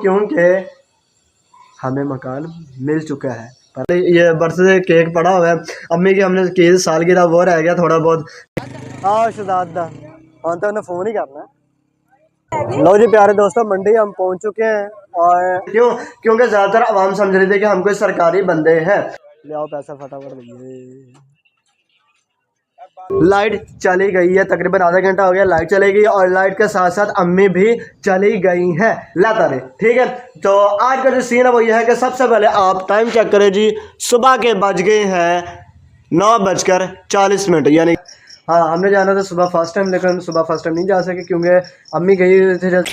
क्योंकि हमें मकान मिल चुका है। पर ये बर्थडे केक पड़ा हुआ है अम्मी की, हमने केक सालगिरह वो रह गया थोड़ा बहुत। शहजादा हाँ तो उन्हें फ़ोन ही करना। लो जी प्यारे दोस्तों, मंडी हम पहुंच चुके हैं। और क्योंकि ज़्यादातर आवाम समझ रही थी कि हम कोई सरकारी बंदे हैं। ले आओ पैसा फटाफट दीजिए। लाइट चली गई है, तकरीबन आधा घंटा हो गया लाइट चलेगी, और लाइट के साथ साथ अम्मी भी चली गई हैं लातारे। ठीक है, तो आज का जो सीन है वो ये है कि सबसे पहले आप टाइम चेक करें जी। सुबह के बज गए हैं 9:40, यानी हाँ हमने जाना था सुबह फर्स्ट टाइम, लेकिन सुबह फर्स्ट टाइम नहीं जा सके क्योंकि अम्मी गई थी।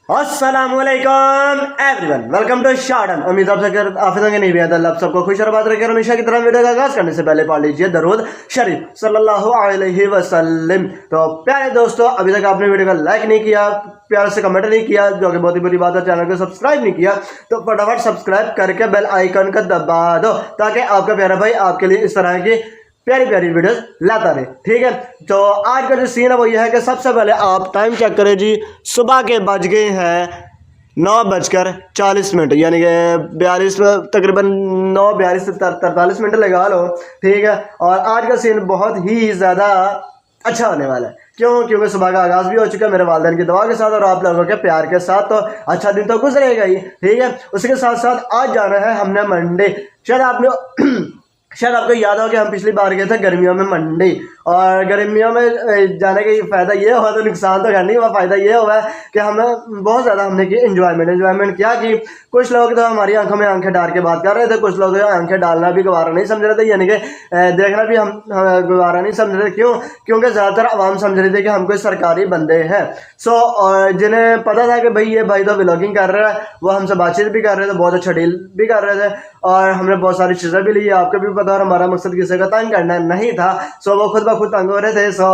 अस्सलामुअलैकुम एवरीवन, वेलकम टू शार्टन। उम्मीद आप सबके नहीं भी आता सबको खुश और बात रखे। हमेशा की तरह वीडियो का आगाज करने से पहले पढ़ लीजिए दरूद शरीफ सल्लल्लाहु अलैहि वसल्लम। तो प्यारे दोस्तों, अभी तक आपने वीडियो को लाइक नहीं किया, प्यार से कमेंट नहीं किया, जो कि बहुत ही बुरी बात है, चैनल को सब्सक्राइब नहीं किया, तो फटाफट सब्सक्राइब करके बेल आइकन को दबा दो ताकि आपका प्यारा भाई आपके लिए इस तरह की प्यारी प्यारी वीडियोस लाता रहे। ठीक है, तो आज का जो सीन है वो ये है कि सबसे पहले आप टाइम चेक करें जी। सुबह के बज गए हैं 9:40, यानी कि 42, तकरीबन 9:42 से 43 मिनट लगा लो। ठीक है, और आज का सीन बहुत ही ज़्यादा अच्छा होने वाला है। क्योंकि सुबह का आगाज़ भी हो चुका है मेरे वालिदैन की दुआ के साथ और आप लोगों के प्यार के साथ, तो अच्छा दिन तो गुजरेगा ही। ठीक है, उसके साथ साथ आज जाना है हमने मंडी। शायद आपको याद हो कि हम पिछली बार गए थे गर्मियों में मंडी, और गर्मियों में जाने का फ़ायदा ये हुआ, तो नुकसान तो नहीं हुआ, फ़ायदा ये हुआ है कि हमें बहुत ज़्यादा हमने की इन्जॉयमेंट क्या की। कुछ लोग तो हमारी आंखों में आंखें डाल के बात कर रहे थे, कुछ लोग आंखें डालना भी गवारा नहीं समझ रहे थे, यानी कि देखना भी हम गवारा नहीं समझ रहे थे। क्योंकि ज़्यादातर आवाम समझ रही थी कि हम कोई सरकारी बंदे हैं। सो जिन्हें पता था कि भाई ये भाई तो व्लॉगिंग कर रहा है, वो हमसे बातचीत भी कर रहे थे, बहुत अच्छा डील भी कर रहे थे, और हमने बहुत सारी चीज़ें भी ली। आपको भी पता, और हमारा मकसद किसी का तंग करना नहीं था। सो वो खुद ब खुद तंग हो रहे थे। सो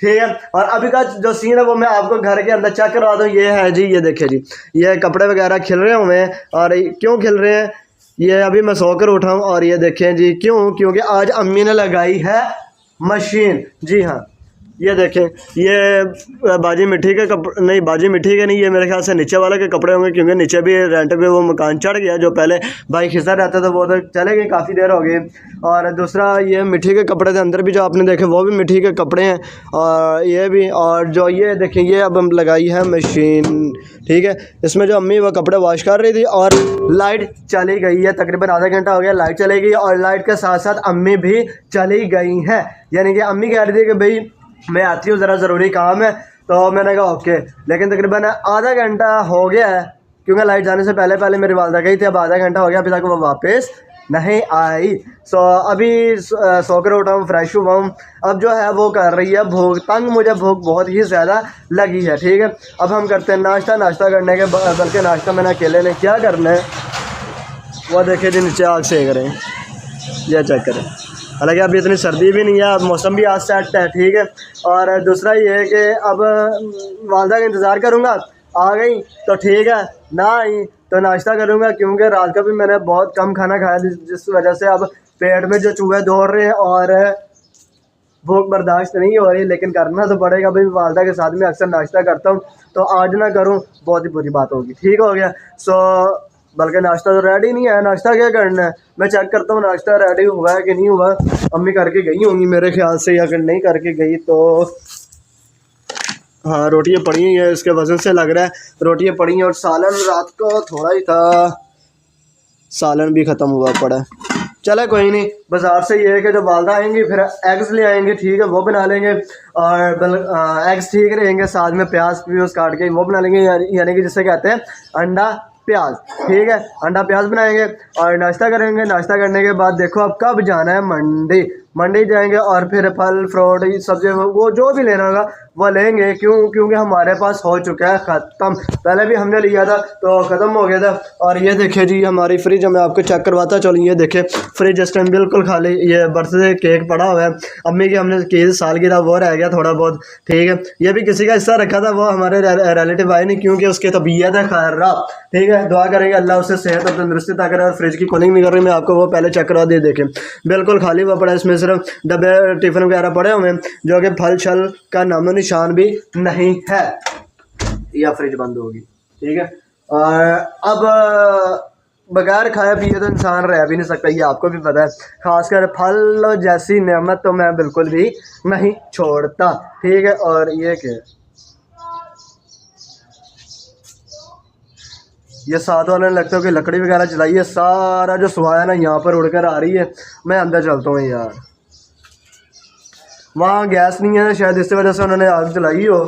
ठीक है, और अभी का जो सीन है वो मैं आपको घर के अंदर चेक करवा दूँ। ये है जी, ये देखिए जी, ये कपड़े वगैरह खिल रहे हुए हैं। और क्यों खिल रहे हैं, ये अभी मैं सोकर उठा हूँ, और ये देखें जी क्योंकि आज अम्मी ने लगाई है मशीन। जी हाँ, ये देखें, ये बाजी मिट्टी के कपड़े नहीं, बाजी मिट्टी के नहीं, ये मेरे ख्याल से नीचे वाले के कपड़े होंगे, क्योंकि नीचे भी रेंट पे वो मकान चढ़ गया। जो पहले भाई खिसा रहता था वो तो चले गए, काफ़ी देर हो गई। और दूसरा ये मिट्टी के कपड़े थे, अंदर भी जो आपने देखे वो भी मिट्टी के कपड़े हैं, और ये भी। और जो ये देखें, ये अब हम लगाई है मशीन। ठीक है, इसमें जो अम्मी वो कपड़े वॉश कर रही थी, और लाइट चली गई है, तकरीबन आधा घंटा हो गया लाइट चलेगी, और लाइट के साथ साथ अम्मी भी चली गई हैं। यानी कि अम्मी कह रही थी कि भाई मैं आती हूँ, ज़रा ज़रूरी काम है, तो मैंने कहा ओके। लेकिन तकरीबन आधा घंटा हो गया है, क्योंकि लाइट जाने से पहले मेरी वालदा गई थी। अब आधा घंटा हो गया, अभी तक वो वापस नहीं आई। सो अभी सोकर उठा हूँ, फ्रेश हुआ हूँ। अब जो है वो कर रही है भूख तंग, मुझे भूख बहुत ही ज़्यादा लगी है। ठीक है, अब हम करते हैं नाश्ता करने के, बल्कि नाश्ता मैंने अकेले ने क्या करना है वो देखे जी, नीचे आग सेक रहे हैं, यह चेक करें। हालांकि अभी इतनी सर्दी भी नहीं है, अब मौसम भी आज सेट है। ठीक है, और दूसरा ये है कि अब वालदा का इंतज़ार करूँगा, आ गई तो ठीक है, ना आई तो नाश्ता करूँगा, क्योंकि रात का भी मैंने बहुत कम खाना खाया, जिस वजह से अब पेट में जो चूहे दौड़ रहे हैं और भूख बर्दाश्त नहीं हो रही। लेकिन करना तो पड़ेगा भाई, वालदा के साथ में अक्सर नाश्ता करता हूँ, तो आज ना करूँ बहुत ही बुरी बात होगी। ठीक हो गया। सो बल्कि नाश्ता तो रेडी नहीं है, नाश्ता क्या करना है मैं चेक करता हूँ, नाश्ता रेडी हुआ है कि नहीं हुआ। अम्मी करके गई होंगी मेरे ख्याल से, या अगर नहीं करके गई तो हाँ, रोटियाँ पड़ी हुई है, इसके वजन से लग रहा है रोटियाँ पड़ी हैं। और सालन रात को थोड़ा ही था, सालन भी ख़त्म हुआ पड़ा। चले कोई नहीं, बाज़ार से ये है कि जब वालदा आएंगी फिर एग्स ले आएंगे। ठीक है, वो बना लेंगे, और एग्स ठीक रहेंगे, साथ में प्याज काट के वो बना लेंगे, यानी कि जिसे कहते हैं अंडा प्याज। ठीक है, अंडा प्याज बनाएंगे और नाश्ता करेंगे। नाश्ता करने के बाद देखो अब कब जाना है मंडी जाएंगे, और फिर फल फ्रूट सब्जी वो जो भी लेना होगा वो लेंगे। क्योंकि हमारे पास हो चुका है ख़त्म, पहले भी हमने लिया था तो ख़त्म हो गया था। और ये देखिए जी हमारी फ्रिज, मैं आपको चेक करवाता चलूँ। ये देखिए फ्रिज इस टाइम बिल्कुल खाली, ये बर्थडे केक पड़ा हुआ है अम्मी की, हमने केक सालगिरह वो रह गया थोड़ा बहुत। ठीक है, ये भी किसी का हिस्सा रखा था, वो हमारे रिलेटिव आए नहीं क्योंकि उसकी तबीयत है खराब। ठीक है, दुआ करेंगे अल्लाह उसे सेहत और तंदुरुस्ती अता करे। और फ्रिज की कूलिंग नहीं कर रही, मैं आपको वो पहले चेक करवा दे। देखें बिल्कुल खाली हुआ पड़ा, इसमें सिर्फ डब्बे टिफ़िन वगैरह पड़े हुए हैं, जो कि फल छल का नामो निशान भी नहीं है। या फ्रिज बंद होगी, ठीक है। और अब बगैर खाए पिए तो इंसान रह भी नहीं सकता, ये आपको भी पता है। खासकर फल जैसी नेमत तो मैं बिल्कुल भी नहीं छोड़ता, ठीक है। और ये क्या है, ये साथ वाले लगता है कि लकड़ी वगैरह जलाई है, सारा जो सुहा है ना यहाँ पर उड़कर आ रही है। मैं अंदर चलता हूँ यार, वहाँ गैस नहीं है शायद, इस वजह से उन्होंने आग जलाई हो।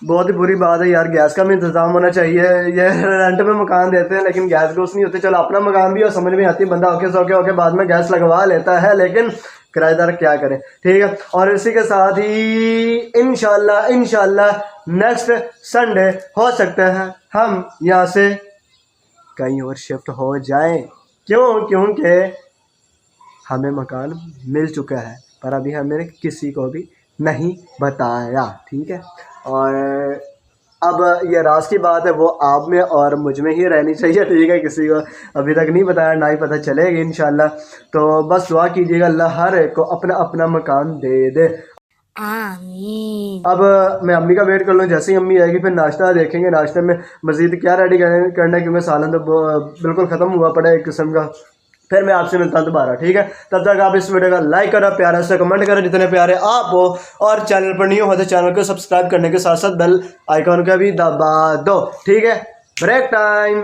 बहुत ही बुरी बात है यार, गैस का भी इंतजाम होना चाहिए। ये रेंट पे मकान देते हैं लेकिन गैस गोस नहीं होते। चलो अपना मकान भी हो, समझ में आती है, बंदा ओके सौके होके बाद में गैस लगवा लेता है, लेकिन किराएदार क्या करे, ठीक है। और इसी के साथ ही इंशाल्लाह नेक्स्ट संडे हो सकते हैं हम यहाँ से कहीं और शिफ्ट हो जाएं। क्योंकि हमें मकान मिल चुका है, पर अभी हमने किसी को भी नहीं बताया, ठीक है। और अब ये राज की बात है, वो आप में और मुझ में ही रहनी चाहिए, ठीक है। किसी को अभी तक नहीं बताया, ना ही पता चलेगी इंशाल्लाह। तो बस दुआ कीजिएगा अल्लाह हर एक को अपना अपना मकान दे दे, आमीन। अब मैं अम्मी का वेट कर लूँ, जैसे ही अम्मी आएगी फिर नाश्ता देखेंगे, नाश्ते में मज़ीद क्या रेडी करना है, क्योंकि सालन तो बिल्कुल ख़त्म हुआ पड़ा है एक किस्म का। फिर मैं आपसे मिलता हूँ दोबारा, ठीक है। तब तक आप इस वीडियो का लाइक करो, प्यारा से कमेंट करो जितने प्यारे आप हो, और चैनल पर नहीं हो तो चैनल को सब्सक्राइब करने के साथ साथ बेल आइकॉन का भी दबा दो, ठीक है। Break time.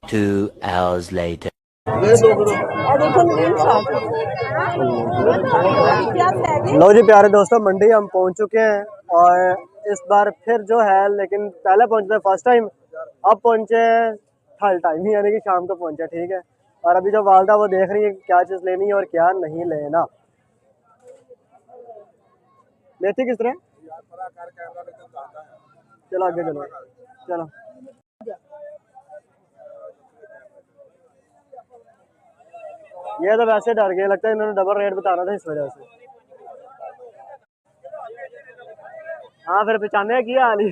2 hours later. लो जी प्यारे दोस्तों, मंडी हम पहुंच चुके हैं, और इस बार फिर जो है, लेकिन पहले पहुंचते फर्स्ट टाइम, अब पहुंचे थर्ड टाइम, यानी कि शाम को पहुंचे, ठीक है। और अभी जो वालदा वो देख रही है क्या चीज़ लेनी है और क्या नहीं लेना। मेथी किस तरह, चलो आगे चलो, चलो। ये तो वैसे डर गए, लगता है इन्होंने डबल रेट बताना था इस वजह से। हाँ फिर पहचाने की हाल ही।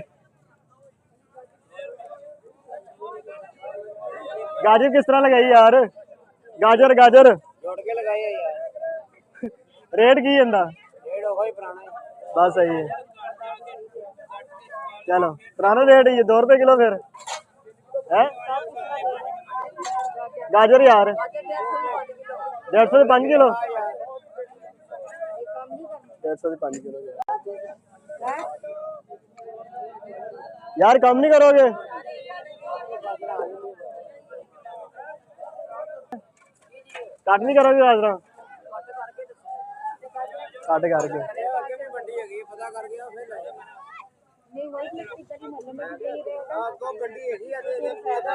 गाजर किस तरह लगाई यार, गाजर लगाई है यार। रेट की इंदा बस सही है, चलो पुराना रेट है ये, 2 रुपए किलो फिर है गाजर यार, 150 से 5 किलो, 150 से 5 किलो यार, कम नहीं करोगे? कट नहीं करोगे गाजर, कट करके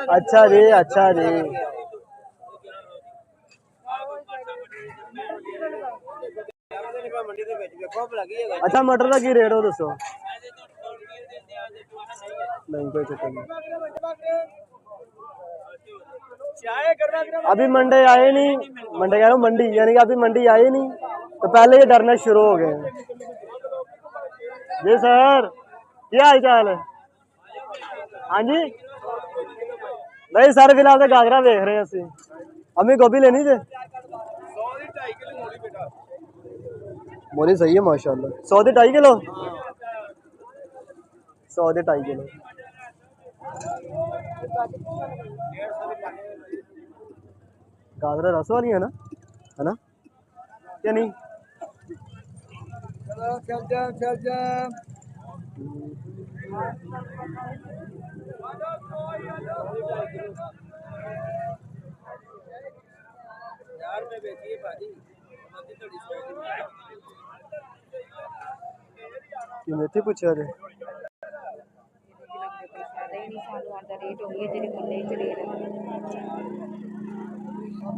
अच्छा जी, अच्छा जी। अच्छा मटर का की रेट हो दसो? नहीं कोई चक्कर नहीं, अभी मंडे आए नहीं, मंडे कह रहा हूँ मंडी, यानी कि अभी मंडी आए नहीं तो पहले ये डरना शुरू हो गए। जी सर, क्या हाल चाल है? हाँ जी नहीं सर, फिलहाल तो गाजरा देख रहे हैं असि, अम्मी गोभी लेनी थे, मोली सही है माशाल्लाह। 100 के 2.5 किलो, 100 के 2.5 किलो। गाजरा रस वाली है ना क्या नहीं? चल जा। मेथी पूछा रे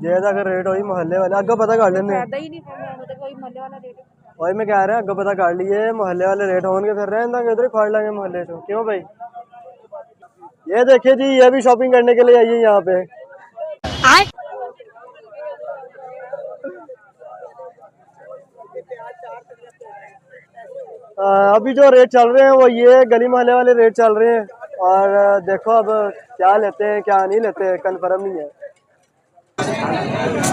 ज्यादा अगर रेट होई मोहल्ले वाले अगो पता कर लेने, वही मैं कह रहा अगो पता कर लिए मोहल्ले वाले रेट होंगे, फिर रहना इधर ही फाड़ लेंगे मोहल्ले से, क्यों भाई? ये देखिए जी, ये भी शॉपिंग करने के लिए आई है यहाँ पे। अभी जो रेट चल रहे हैं वो ये गली मोहल्ले वाले रेट चल रहे हैं, और देखो अब क्या लेते हैं क्या नहीं लेते, कंफर्म नहीं है।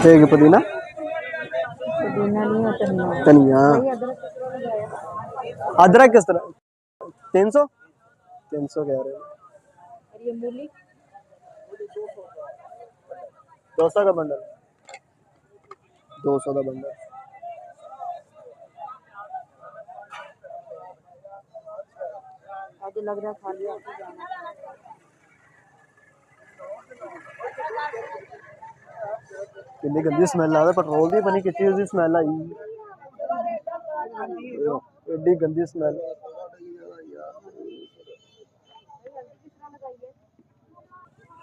ठीक है, पुदीना पुदीना नहीं होता धनिया। धनिया भाई अदरक किस तरह लगाया? अदरक किस तरह 300 300 कह रहे हैं। और ये मूली 200 का बंडल 200 का बंडल। आज लग रहा है खाली आपको जाना। कितनी गंदी स्मेल आ रही है पेट्रोल की, पता नहीं कितनी उसकी स्मेल आई, एडी गंदी स्मेल।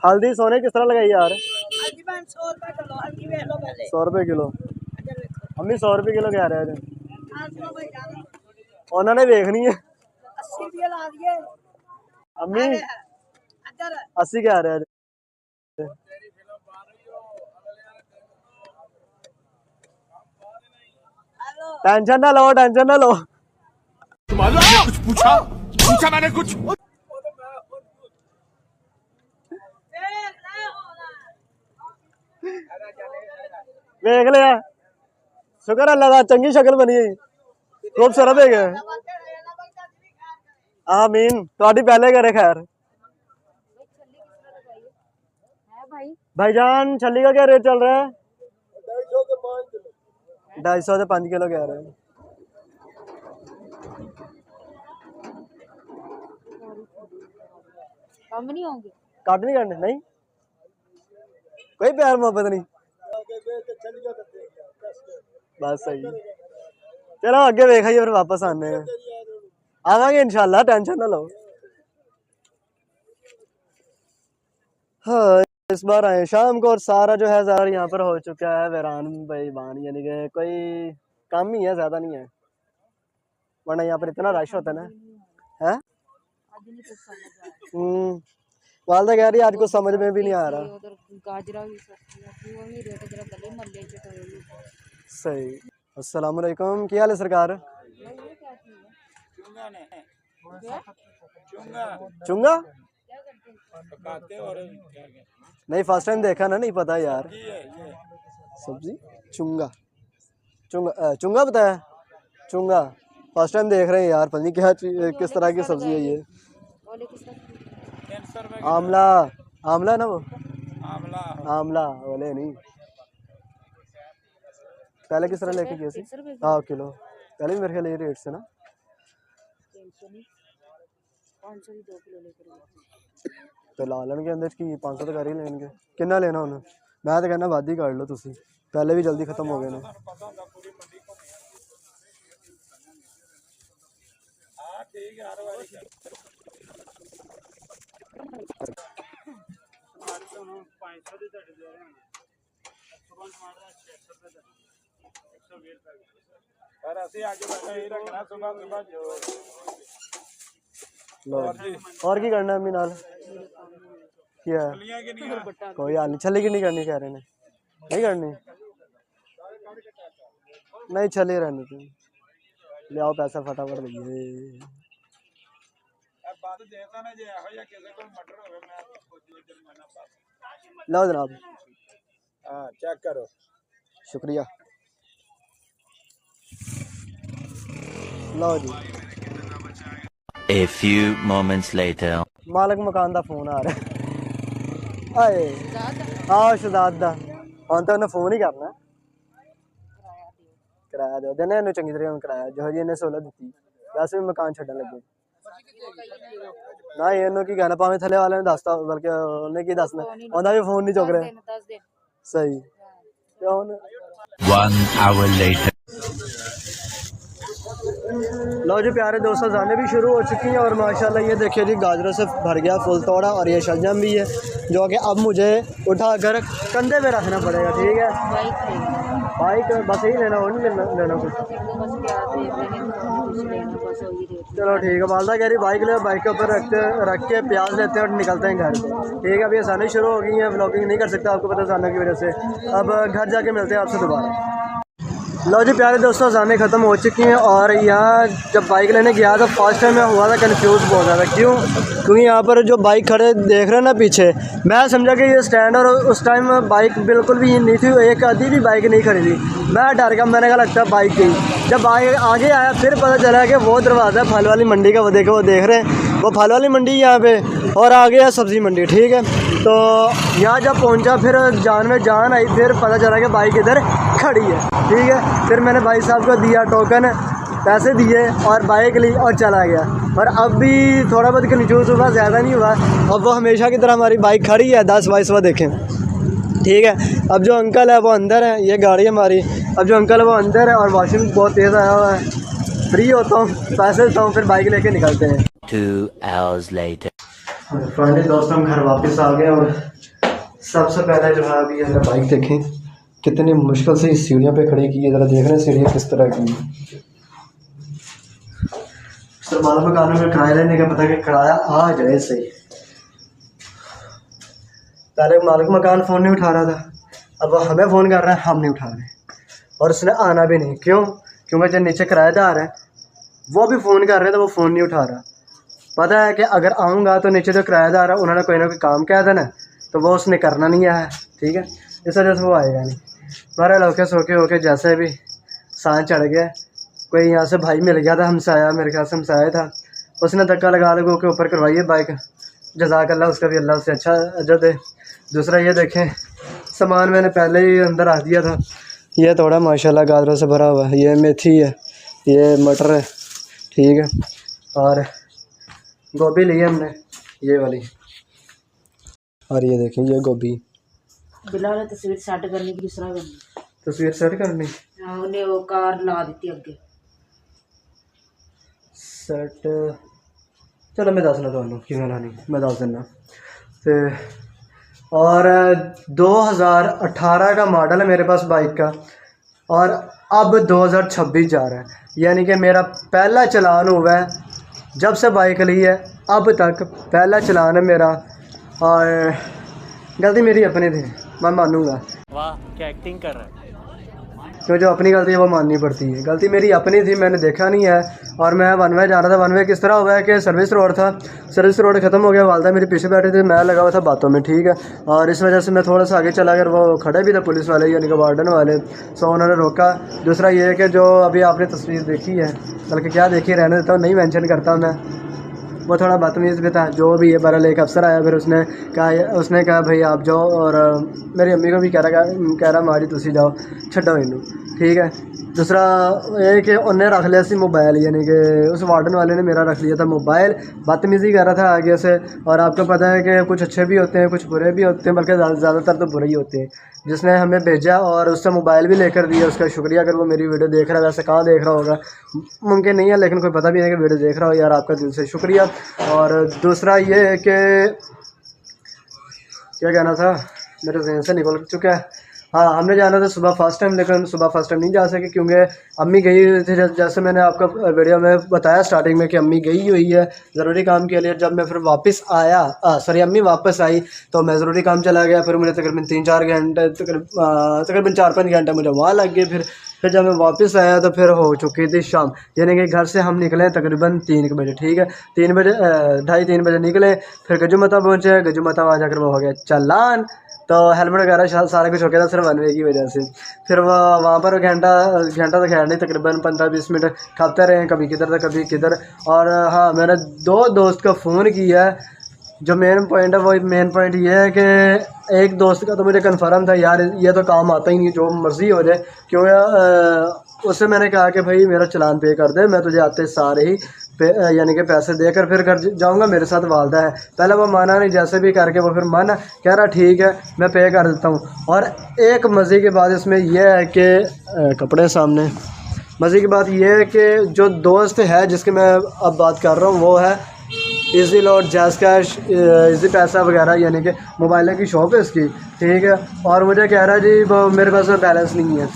हल्दी सोने किस तरह लगाई यार? 100 रुपये किलो। अम्मी 100 रुपये किलो कह रहे हैं, उन्होंने देखनी है। अम्मी 80 कह रहे हैं। टेंशन ना लो, टेंशन ना लो। कुछ पूछा मैंने कुछ। देख लिया, शुक्र अल्लाह का, चंगी शक्ल बनी है, खूबसूरत है गए। आमीन, थोड़ी पहले करे खैर। भाई भाईजान छली का क्या रेट चल रहा है? 250 से 5 किलो कह रहे हैं। कम नहीं होंगे? काट नहीं करने, नहीं कोई प्यार मोहब्बत नहीं, बस सही। चलो आगे देखा फिर वापस आने हैं, आवांगे इंशाल्लाह, टेंशन ना लो। हाँ, इस बार आए शाम को और सारा जो है ज़रा यहाँ पर हो चुका है वैरान बेईमान, यानी कि कोई कम ही है, ज़्यादा नहीं है, वरना यहाँ पर इतना रश होता है ना। है वालदा कह रही आज कुछ समझ में भी नहीं आ रहा। उधर गाजरा भी सस्ती है, वही रेट जरा गले मल्ले के तो सही। अस्सलाम वालेकुम, क्या हाल है सरकार? ये क्या चीज है? चुंगा क्या करते हैं? नहीं, फर्स्ट टाइम देखा ना, नहीं पता यार। सब्जी चुंगा, चुंगा चुंगा पता है? चुंगा फर्स्ट टाइम देख रहे हैं यार, पता नहीं क्या किस तरह की सब्जी है ये। बोले किस तरह? आमला, आमला ना वो, आमला आमला बोले नहीं। पहले किस तरह लेके गए थे? 300 रुपए हाँ किलो, पहले भी मेरे ख्याल ये रेट से ना। 300 नहीं 500 2 किलो लेकर गए। तो ला लेंगे अंदर की 500 तो कर ही लेंगे। कितना लेना उन्हें? मैं तो कहना वादी कर लो तुसी, पहले भी जल्दी खत्म हो गए ना। लो और की करना है अम्मी नाल? क्या कोई हाल नहीं, छली की नहीं करनी कह रहे ने, नहीं करनी, नहीं छली रहने तुम ले आओ, पैसा फटाफट दीजिए। लो जनाब, चेक करो, शुक्रिया। लो जी। A few moments later. मालक मकान का फोन आ रहा है। आए हाँ शहजाद दा, हम तो उन्हें फोन ही करना, किराया दो देने इन्हें चंगी तरह किराया जो जी इन्हें सहूलत दी, वैसे भी मकान छड्डन लगे ना। इन्हों की कहना, भावें थले वाले ने दसता, बल्कि उन्हें की दसना, उन्हें भी फोन नहीं चुक रहे। 10 दिन सही। 1 hour later. लो जी प्यारे दोस्तों, जाने भी शुरू हो चुकी हैं और माशाल्लाह ये देखिए जी गाजरों से भर गया फुल तोड़ा, और ये शलजम भी है जो कि अब मुझे उठाकर कंधे पे रखना पड़ेगा। ठीक है, बाइक बस ही लेना, और नहीं लेना कुछ। बस प्याज देख लेंगे, कुछ लेना बस वही रेट। चलो ठीक है, वालदा कह रही बाइक ले, बाइक के ऊपर रख के प्याज लेते हैं और निकलते हैं घर को। ठीक है, अभी आसानी शुरू हो गई है, व्लॉगिंग नहीं कर सकता आपको पता जाने की वजह से। अब घर जाके मिलते हैं आपसे दोबारा। लो जी प्यारे दोस्तों, एग्ज़ामें ख़त्म हो चुकी हैं और यहाँ जब बाइक लेने गया था फर्स्ट टाइम मैं हुआ था कंफ्यूज बहुत ज़्यादा। क्यों? क्योंकि यहाँ पर जो बाइक खड़े देख रहे हैं ना पीछे, मैं समझा कि ये स्टैंड, और उस टाइम बाइक बिल्कुल भी नहीं थी, एक आधी भी बाइक नहीं खड़ी थी। मैं डर गया, मैंने कहा लगता है बाइक गई। जब आगे आया फिर पता चला कि वो दरवाज़ा फल वाली मंडी का, वो देख रहे हैं वो फल वाली मंडी यहाँ पर, और आगे है सब्ज़ी मंडी। ठीक है, तो यहाँ जब पहुँचा फिर जान में जान आई, फिर पता चला कि बाइक इधर खड़ी है। ठीक है, फिर मैंने भाई साहब को दिया टोकन, पैसे दिए और बाइक ली और चला गया। और अब भी थोड़ा बहुत कंफ्यूज हुआ, ज़्यादा नहीं हुआ। अब वो हमेशा की तरह हमारी बाइक खड़ी है 10-22 देखें। ठीक है, अब जो अंकल है वो अंदर है, ये गाड़ी हमारी, अब जो अंकल है वो अंदर है और वॉशिंग बहुत तेज़ आया हुआ है। फ्री होता हूँ, पैसे देता हूँ, फिर बाइक लेके निकलते हैं। 2 hours later. फाइनली दोस्तों हम घर वापस आ गए और सबसे पहले जो है अभी अगर बाइक देखें कितनी मुश्किल से इस सीढ़ियों पे खड़ी की है। ज़रा देख रहे हैं सीढ़ियाँ किस तरह की हैं। मालूम मकानों में किराया लेने का पता कि किराया आ जाए सही। पहले मालिक मकान फ़ोन नहीं उठा रहा था, अब वो हमें फ़ोन कर रहा है, हम नहीं उठा रहे, और उसने आना भी नहीं। क्यों? क्योंकि जो नीचे किराएदार है वो भी फ़ोन कर रहे थे, वो फ़ोन नहीं उठा रहा। पता है कि अगर आऊँगा तो नीचे जो किराएदार है उन्होंने कोई ना कोई काम किया था ना, तो वो उसने करना नहीं है। ठीक है, इस वजह से वो आएगा नहीं। हमारे लौके सोके होके जैसे भी सांस चढ़ गया। कोई यहाँ से भाई मिल गया था, हमसाया, मेरे ख्याल से हमसाया था, उसने धक्का लगा लगो के ऊपर करवाई है बाइक। जज़ाकल्लाह, उसका भी अल्लाह से अच्छा अजर दे। दूसरा ये देखें, सामान मैंने पहले ही अंदर रख दिया था। ये थोड़ा माशाल्लाह गाजरों से भरा हुआ है, ये मेथी है, ये मटर है। ठीक है, और गोभी ली है हमने ये वाली, और ये देखें ये गोभी। बिलाल तस्वीर सेट करने की दूसरा करनी, तस्वीर सेट करनी, उन्हें वो कार ला दी अगे सेट। चलो मैं दसना तुहानू किवें लानी, मैं दस दिना। तो और 2018 का मॉडल है मेरे पास बाइक का, और अब 2026 जा रहा है, यानी कि मेरा पहला चलान हुआ है जब से बाइक ली है अब तक, पहला चलान है मेरा। और गलती मेरी अपनी थी, मैं मानूंगा। वाह क्या एक्टिंग कर रहा है। तो जो अपनी गलती है वो माननी पड़ती है। गलती मेरी अपनी थी, मैंने देखा नहीं है, और मैं वन वे जा रहा था। वन वे किस तरह हुआ है कि सर्विस रोड था, सर्विस रोड ख़त्म हो गया, वालदा मेरे पीछे बैठे थे, मैं लगा हुआ था बातों में। ठीक है, और इस वजह से मैं थोड़ा सा आगे चला गया, वो खड़े भी थे पुलिस वाले यानी कि वार्डन वाले, सो उन्होंने रोका। दूसरा ये है कि जो अभी आपने तस्वीर देखी है, बल्कि क्या देखी रहने देता हूँ, नहीं मेंशन करता मैं, वो थोड़ा बदतमीज़ भी था। जो भी है, बहरहाल एक अफसर आया, फिर उसने कहा भाई आप जाओ, और मेरी अम्मी को भी कह रहा माड़ी तुसी जाओ, छड्डो इनू। ठीक है, दूसरा ये कि उन्हें रख लिया सी मोबाइल, यानी कि उस वार्डन वाले ने मेरा रख लिया था मोबाइल, बदतमीज़ी कर रहा था आगे से। और आपको पता है कि कुछ अच्छे भी होते हैं, कुछ बुरे भी होते हैं, बल्कि ज़्यादातर तो बुरे ही होते हैं। जिसने हमें भेजा और उससे मोबाइल भी लेकर दिया, उसका शुक्रिया। अगर वो मेरी वीडियो देख रहा है, वैसे कहाँ देख रहा होगा, मुमकिन नहीं है, लेकिन कोई पता भी नहीं कि वीडियो देख रहा हो, यार आपका दिल से शुक्रिया। और दूसरा ये है कि क्या कहना था, मेरे जहन से निकल चुका है। हाँ, हमने जाना था सुबह फर्स्ट टाइम, लेकिन सुबह फर्स्ट टाइम नहीं जा सके क्योंकि अम्मी गई हुई थी। जैसे मैंने आपको वीडियो में बताया स्टार्टिंग में कि अम्मी गई हुई है ज़रूरी काम के लिए। जब मैं फिर वापस आया, अम्मी वापस आई तो मैं ज़रूरी काम चला गया। फिर मुझे तकरीबन 3-4 घंटे, तकरीबन 4-5 घंटे मुझे वहाँ लग गए। फिर जब मैं वापस आया तो फिर हो चुकी थी शाम, यानी कि घर से हम निकले तकरीबन 3 बजे। ठीक है, 3 बजे 2:30-3 बजे निकले, फिर गजुमता पहुँचे। गजुमता वहाँ जाकर वो हो गया चालान, तो हेलमेट वगैरह सारा कुछ हो गया था सिर्फ वन वे की वजह से। फिर वहाँ पर घंटा तो खैर नहीं, तकरीबन 15-20 मिनट खाते रहे, कभी किधर तो कभी किधर। और हाँ, मैंने 2 दोस्त का फ़ोन किया। जो मेन पॉइंट है वो मेन पॉइंट ये है कि एक दोस्त का तो मुझे कन्फर्म था यार ये तो काम आता ही नहीं, जो मर्ज़ी हो जाए। क्योंकि उससे मैंने कहा कि भाई मेरा चलान पे कर दे, मैं तुझे आते सारे ही यानी कि पैसे देकर फिर घर जाऊंगा। मेरे साथ वालदा है, पहले वो माना नहीं, जैसे भी करके वो फिर माना, कह रहा ठीक है मैं पे कर देता हूँ। और एक मज़े की बात इसमें यह है कि कपड़े सामने, मज़े की बात यह है कि जो दोस्त है जिसकी मैं अब बात कर रहा हूँ वो है easy load, jazz cash, easy पैसा वगैरह, यानी कि मोबाइल की शॉप है इसकी। ठीक है, और मुझे कह रहा जी वो मेरे पास बैलेंस नहीं है।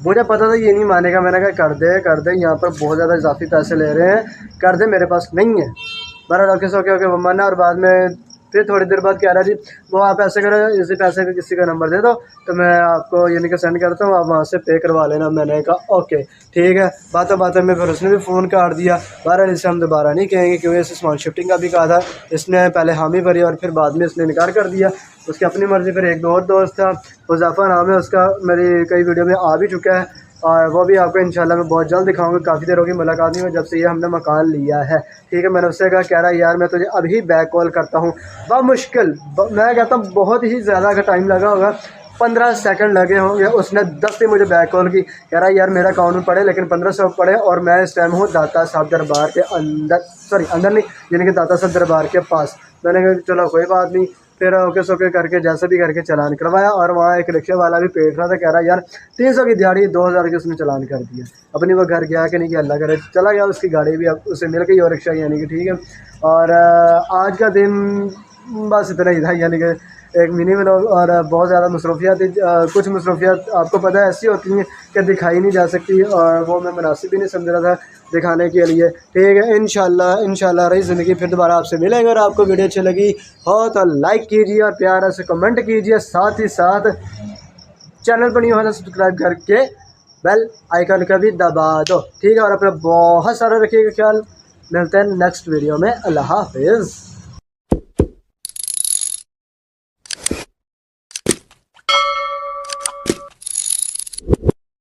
मुझे पता था ये नहीं मानेगा, मैंने कहा कर दे, यहाँ पर बहुत ज़्यादा इजाफी पैसे ले रहे हैं, कर दे, मेरे पास नहीं है। बड़ा ओके वो माना। और बाद में फिर थोड़ी देर बाद कह रहा जी वो आप ऐसे करो, इसी पैसे का किसी का नंबर दे दो तो मैं आपको यानी कि सेंड करता हूँ, आप वहाँ से पे करवा लेना। मैंने कहा ओके ठीक है। बातों बातों में फिर उसने भी फ़ोन काट दिया। बहरहाल इसे हम दोबारा नहीं कहेंगे क्योंकि इसे सामान शिफ्टिंग का भी कहा था। इसने पहले हामी भरी और फिर बाद में इसने इनकार कर दिया, उसकी अपनी मर्ज़ी। फिर एक और दोस्त था हुज़ैफ़ा नाम है उसका, मेरी कई वीडियो में आ भी चुका है और वो भी आपको इंशाल्लाह मैं बहुत जल्द दिखाऊंगा। काफ़ी देर होगी मुलाकात नहीं हुई जब से ये हमने मकान लिया है, ठीक है। मैंने उससे कहा कह रहा यार मैं तुझे अभी बैक कॉल करता हूँ। मुश्किल मैं कहता हूँ बहुत ही ज़्यादा का टाइम लगा होगा, 15 सेकंड लगे होंगे। उसने 10 पे मुझे बैक कॉल की, कह रहा यार मेरा अकाउंट में पड़े लेकिन 1500 पड़े और मैं इस टाइम हूँ दाता साहब दरबार के अंदर, सॉरी अंदर नहीं यानी कि दाता साहब दरबार के पास। मैंने कहा चलो कोई बात नहीं। फिर ओके सोके करके जैसे भी करके चालान करवाया और वहाँ एक रिक्शे वाला भी पेट रहा था, कह रहा यार 300 की दिहाड़ी 2000 की उसने चालान कर दिया। अपनी वो घर गया कि नहीं कि अल्लाह करे चला गया, उसकी गाड़ी भी अब उसे मिल गई और रिक्शा यानी कि ठीक है। और आज का दिन बस इतना ही था, यानी कि एक मिनी व्लॉग और बहुत ज़्यादा मसरूफियात कुछ मसरूफियात आपको पता है ऐसी होती हैं कि दिखाई नहीं जा सकती और वो मैं मुनासिब भी नहीं समझ रहा था दिखाने के लिए, ठीक है। इंशाल्लाह रही ज़िंदगी फिर दोबारा आपसे मिलेंगे। और आपको वीडियो अच्छी लगी हो तो लाइक कीजिए और प्यार से कमेंट कीजिए, साथ ही साथ चैनल पर नहीं हो तो सब्सक्राइब करके बेल आइकन का भी दबा दो, ठीक है। और अपना बहुत सारा रखिएगा ख्याल। मिलते हैं नेक्स्ट वीडियो में। अल्लाह हाफिज़।